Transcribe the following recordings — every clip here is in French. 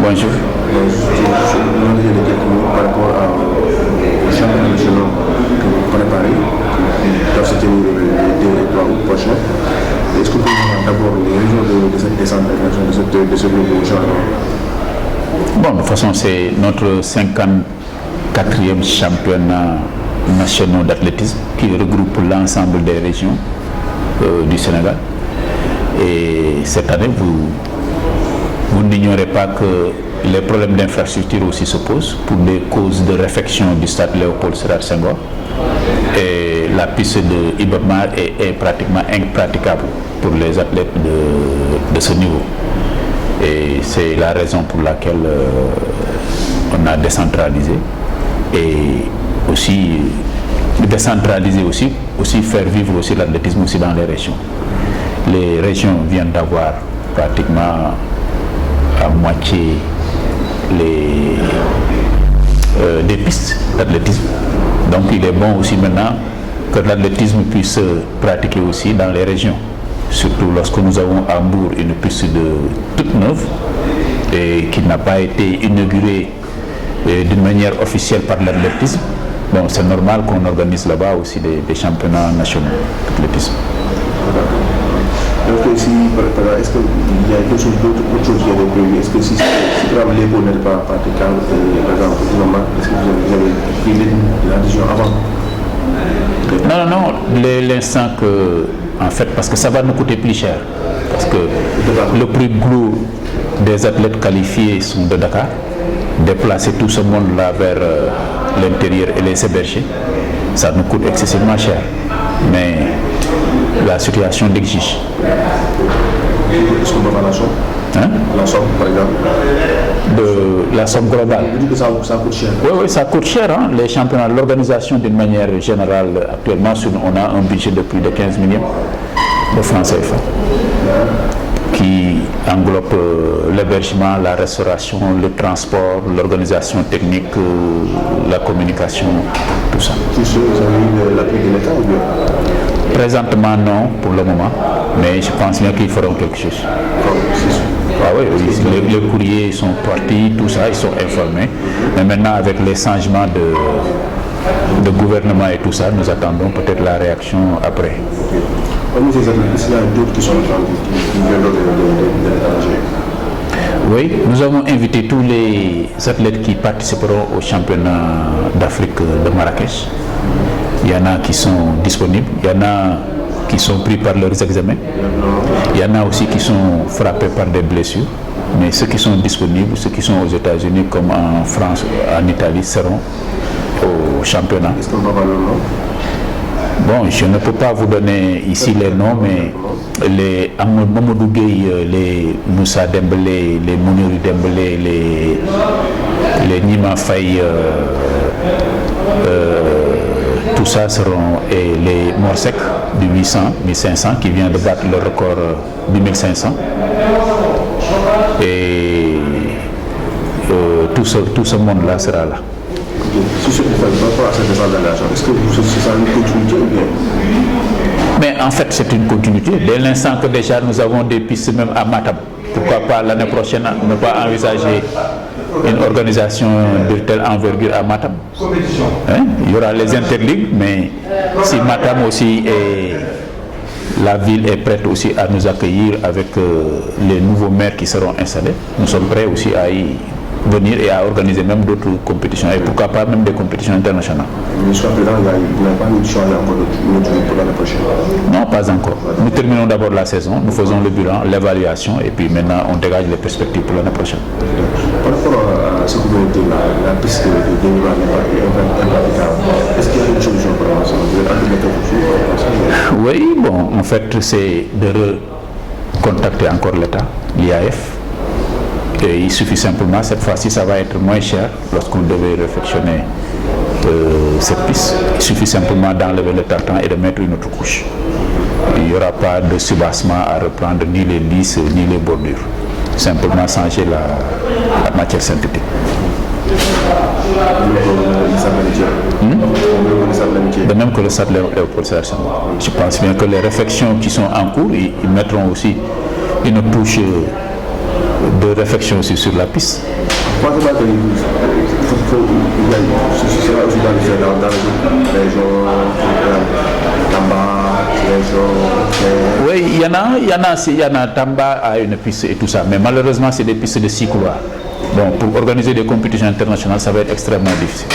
Bonjour. Par rapport aux championnats nationaux que vous préparez, dans cette année de 3 août prochain, est-ce que vous pouvez d'abord les raisons de cette décentralisation, de ce nouveau changement? Bon, de toute façon, c'est notre 54e championnat national d'athlétisme qui regroupe l'ensemble des régions du Sénégal. Et cette année, vous n'ignorez pas que les problèmes d'infrastructure aussi se posent pour des causes de réfection du stade Léopold Sédar Senghor. Et la piste de Iba Mar est pratiquement impraticable pour les athlètes de ce niveau. Et c'est la raison pour laquelle on a décentralisé. Et aussi décentraliser aussi faire vivre aussi l'athlétisme aussi dans les régions. Les régions viennent d'avoir pratiquement à moitié des pistes d'athlétisme. Donc il est bon aussi maintenant que l'athlétisme puisse pratiquer aussi dans les régions. Surtout lorsque nous avons à Mbour une piste toute neuve et qui n'a pas été inaugurée d'une manière officielle par l'athlétisme. Bon, c'est normal qu'on organise là-bas aussi des championnats nationaux d'athlétisme. Donc ici, est-ce qu'il y a d'autres choses qui ont été prévues? Est-ce que si l'épaule n'est pas praticable, par exemple, est-ce que vous avez pris la décision avant? Non, l'instant que, en fait, parce que ça va nous coûter plus cher. Parce que le plus gros des athlètes qualifiés sont de Dakar. Déplacer tout ce monde-là vers l'intérieur et les héberger, ça nous coûte excessivement cher. Mais la situation l'exige. Est-ce qu'on va faire la somme? La somme, par exemple? La somme globale. Vous dites que ça coûte cher? Oui, ça coûte cher. Les championnats, l'organisation d'une manière générale, actuellement, on a un budget de plus de 15 millions de francs CFA qui englobe l'hébergement, la restauration, le transport, l'organisation technique, la communication, tout ça. Vous avez eu l'appui de l'État ou bien? Présentement, non, pour le moment, mais je pense bien qu'ils feront quelque chose. Ah oui, les courriers sont partis, tout ça, ils sont informés. Mais maintenant, avec les changements de gouvernement et tout ça, nous attendons peut-être la réaction après. Parmi ces athlètes, il y a d'autres qui sont qui viennent de l'étranger. Oui, nous avons invité tous les athlètes qui participeront au championnat d'Afrique de Marrakech. Il y en a qui sont disponibles, il y en a qui sont pris par leurs examens, il y en a aussi qui sont frappés par des blessures. Mais ceux qui sont disponibles, ceux qui sont aux États-Unis comme en France, en Italie, seront au championnat. Est-ce qu'on va avoir le nom? Bon, je ne peux pas vous donner ici les noms, mais les Mamadou Gueye, les Moussa Dembélé, les Mouniru Dembélé, les Nima Faye, tout ça seront, et les Morsek du 800, 1500 qui vient de battre le record du 1500. Et tout ce monde-là sera là. Si ce que vous faites par rapport à cette décentralisation, est-ce que c'est ça une continuité ou bien? Mais en fait, c'est une continuité. Dès l'instant que déjà nous avons des pistes même à Matam, pourquoi pas l'année prochaine ne pas envisager une organisation de telle envergure à Matam? Il y aura les interligues, mais si Matam aussi la ville est prête aussi à nous accueillir avec les nouveaux maires qui seront installés, nous sommes prêts aussi à y venir et à organiser même d'autres compétitions et pourquoi pas même des compétitions internationales. Jusqu'à présent, il n'y a pas eu de changement encore pour l'année prochaine? Non, pas encore. Nous terminons d'abord la saison, nous faisons le bilan, l'évaluation et puis maintenant on dégage les perspectives pour l'année prochaine. Par rapport à ce que vous avez dit, la piste de développement est impraticable. Est-ce qu'il y a une solution pour ça? Vous êtes en train de mettre quelque chose? Oui, bon, en fait, c'est de recontacter encore l'État, l'IAF. Et il suffit simplement, cette fois-ci, ça va être moins cher lorsqu'on devait réfectionner cette piste. Il suffit simplement d'enlever le tartan et de mettre une autre couche. Il n'y aura pas de soubassement à reprendre, ni les lisses, ni les bordures. Simplement changer la matière synthétique. De même que le stade Léopold Sédar Senghor. Je pense bien que les réflexions qui sont en cours, ils mettront aussi une touche de réflexion aussi sur la piste. Moi, je pense qu'il faut aussi dans les régions, Tamba, oui, il y en a Tamba à une piste et tout ça, mais malheureusement c'est des pistes de 6 couloirs. Bon, pour organiser des compétitions internationales, ça va être extrêmement difficile.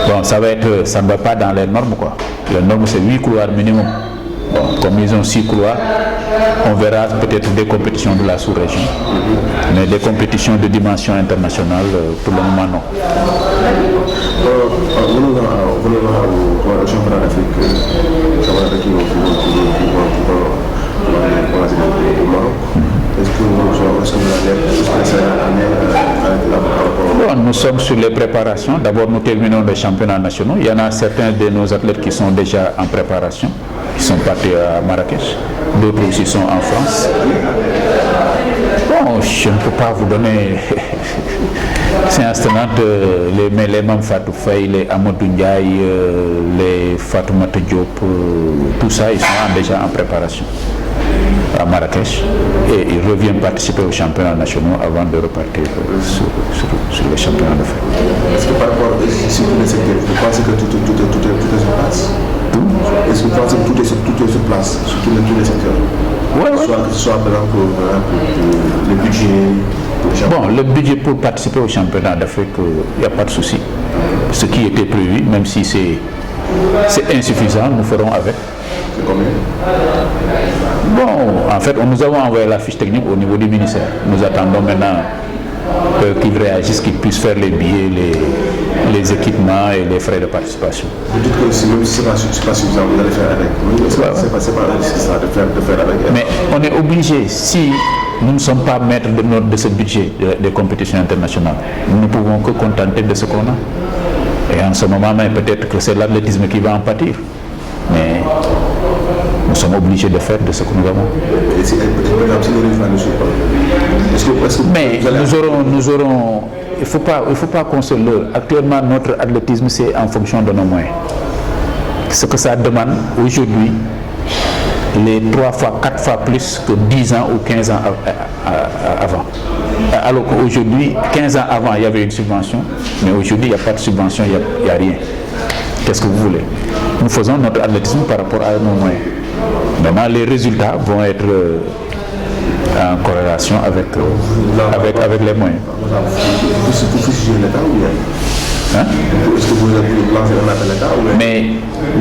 Bon, ça ne va pas dans les normes quoi. Les normes c'est 8 couloirs minimum. Bon, comme ils ont 6 couloirs, on verra peut-être des compétitions de la sous-région, mais des compétitions de dimension internationale, pour le moment non. Au championnat d'Afrique, bon, nous sommes sur les préparations. D'abord, nous terminons les championnats nationaux. Il y en a certains de nos athlètes qui sont déjà en préparation, qui sont partis à Marrakech. D'autres aussi sont en France. Bon, je ne peux pas vous donner séance tenante, les Mam Fatou Faye, les Amadou Ndiaye, les Fatoumata Diop, tout ça, ils sont déjà en préparation à Marrakech et ils reviennent participer aux championnats nationaux avant de repartir sur les championnats de fait. Est-ce que par rapport à tous les secteurs, vous pensez que tout est sur place? Est-ce que vous pensez que tout est sur place, sur tous les secteurs? Oui, oui. Soit par exemple le budget. Bon, le budget pour participer au championnat d'Afrique, il n'y a pas de souci. Ce qui était prévu, même si c'est insuffisant, nous ferons avec. C'est combien? Bon, en fait, nous avons envoyé la fiche technique au niveau du ministère. Nous attendons maintenant qu'ils réagissent, qu'ils puissent faire les billets, les équipements et les frais de participation. Vous dites que même si ce n'est pas suffisant, vous allez faire avec. C'est pas nécessaire de faire avec. Mais on est obligé, si nous ne sommes pas maîtres de ce budget des compétitions internationales, nous ne pouvons que contenter de ce qu'on a. Et en ce moment, peut-être que c'est l'athlétisme qui va en pâtir. Mais nous sommes obligés de faire de ce que nous avons. Mais nous aurons. Il ne faut pas qu'on se leurre. Actuellement, notre athlétisme, c'est en fonction de nos moyens. Ce que ça demande aujourd'hui, les 3 fois, 4 fois plus que 10 ans ou 15 ans avant. Alors qu'aujourd'hui, 15 ans avant, il y avait une subvention, mais aujourd'hui, il n'y a pas de subvention, il n'y a rien. Qu'est-ce que vous voulez? Nous faisons notre athlétisme par rapport à nos moyens. Maintenant, les résultats vont être en corrélation avec les moyens. Est-ce que vous avez lancé un appel à l'État? Mais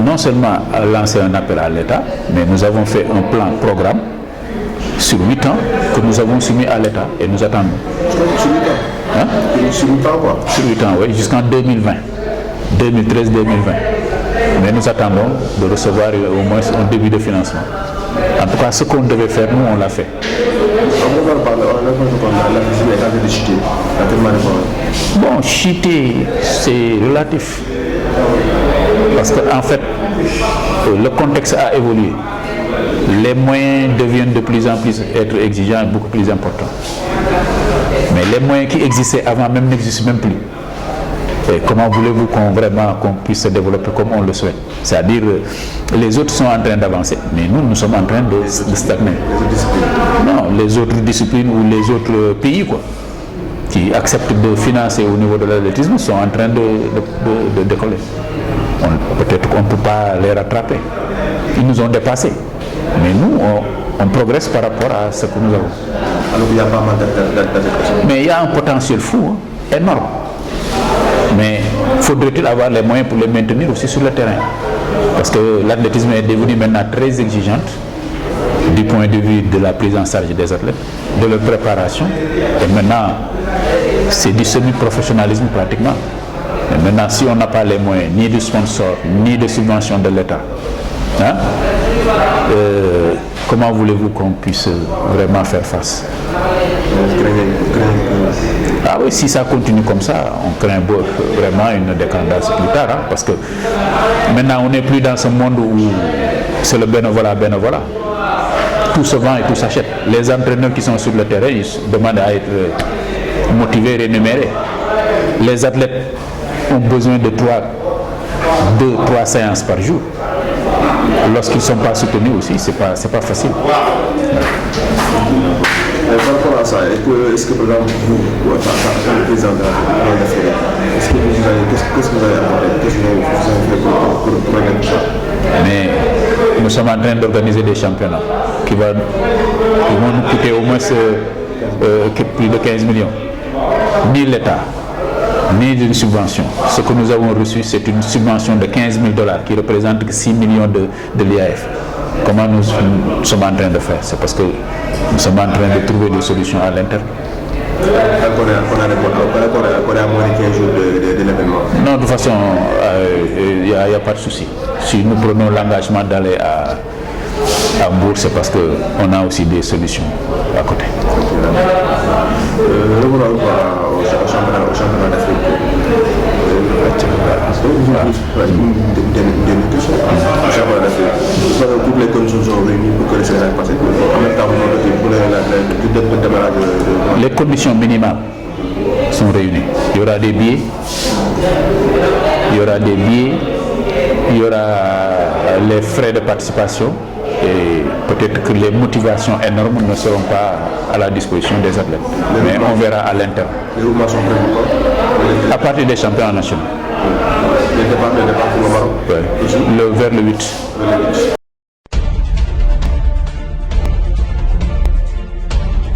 non seulement lancer un appel à l'État, mais nous avons fait un programme sur 8 ans que nous avons soumis à l'État et nous attendons. Sur 8 ans? Hein? Sur 8 ans quoi? Sur 8 ans, oui, jusqu'en 2020. 2013-2020. Mais nous attendons de recevoir au moins un début de financement. En tout cas, ce qu'on devait faire, nous, on l'a fait. Bon, chuter, c'est relatif. Parce qu'en fait, le contexte a évolué. Les moyens deviennent de plus en plus être exigeants et beaucoup plus importants. Mais les moyens qui existaient avant même n'existent même plus. Et comment voulez-vous qu'on puisse se développer comme on le souhaite? C'est-à-dire, les autres sont en train d'avancer, mais nous sommes en train de stagner. Non, les autres disciplines ou les autres pays qui acceptent de financer au niveau de l'athlétisme sont en train de décoller. Peut-être qu'on ne peut pas les rattraper. Ils nous ont dépassés. Mais nous, on progresse par rapport à ce que nous avons. Alors il y a pas mal d'adaptation. Mais il y a un potentiel fou, énorme. Mais faudrait-il avoir les moyens pour les maintenir aussi sur le terrain? Parce que l'athlétisme est devenu maintenant très exigeante du point de vue de la prise en charge des athlètes, de leur préparation. Et maintenant, c'est du semi-professionnalisme pratiquement. Et maintenant, si on n'a pas les moyens, ni de sponsors, ni de subventions de l'État, hein, comment voulez-vous qu'on puisse vraiment faire face? Ah oui, si ça continue comme ça, on craint vraiment une décadence plus tard, hein, parce que maintenant on n'est plus dans ce monde où c'est le bénévolat. Tout se vend et tout s'achète. Les entraîneurs qui sont sur le terrain, ils demandent à être motivés, rémunérés. Les athlètes ont besoin de 2-3 séances par jour. Lorsqu'ils ne sont pas soutenus aussi, c'est pas facile. Par rapport à ça, est-ce que par exemple, vous, le président de la Fédération, qu'est-ce que vous avez apporté? Qu'est-ce que vous avez fait pour régler tout ça? Mais nous sommes en train d'organiser des championnats qui vont nous coûter au moins plus de 15 millions. Ni l'État, ni d'une subvention. Ce que nous avons reçu, c'est une subvention de 15 000 $ qui représente 6 millions de l'IAF. Comment nous sommes en train de faire? C'est parce que nous sommes en train de trouver des solutions à l'interne. Encore à moins de 15 jours de l'événement. Non, de toute façon, il n'y a pas de souci. Si nous prenons l'engagement d'aller à Bourg, c'est parce qu'on a aussi des solutions à côté. Revenons au championnat d'Afrique. Toutes les conditions sont réunies pour que le Sénégal passe. En même temps, pour le démarrage les conditions minimales sont réunies. Il y aura des billets, il y aura les frais de participation et peut-être que les motivations énormes ne seront pas à la disposition des athlètes. Mais on verra à l'interne. Les roulements sont prévus à partir des championnats nationaux. Les départs pour le Maroc. Ouais. Vers le 8.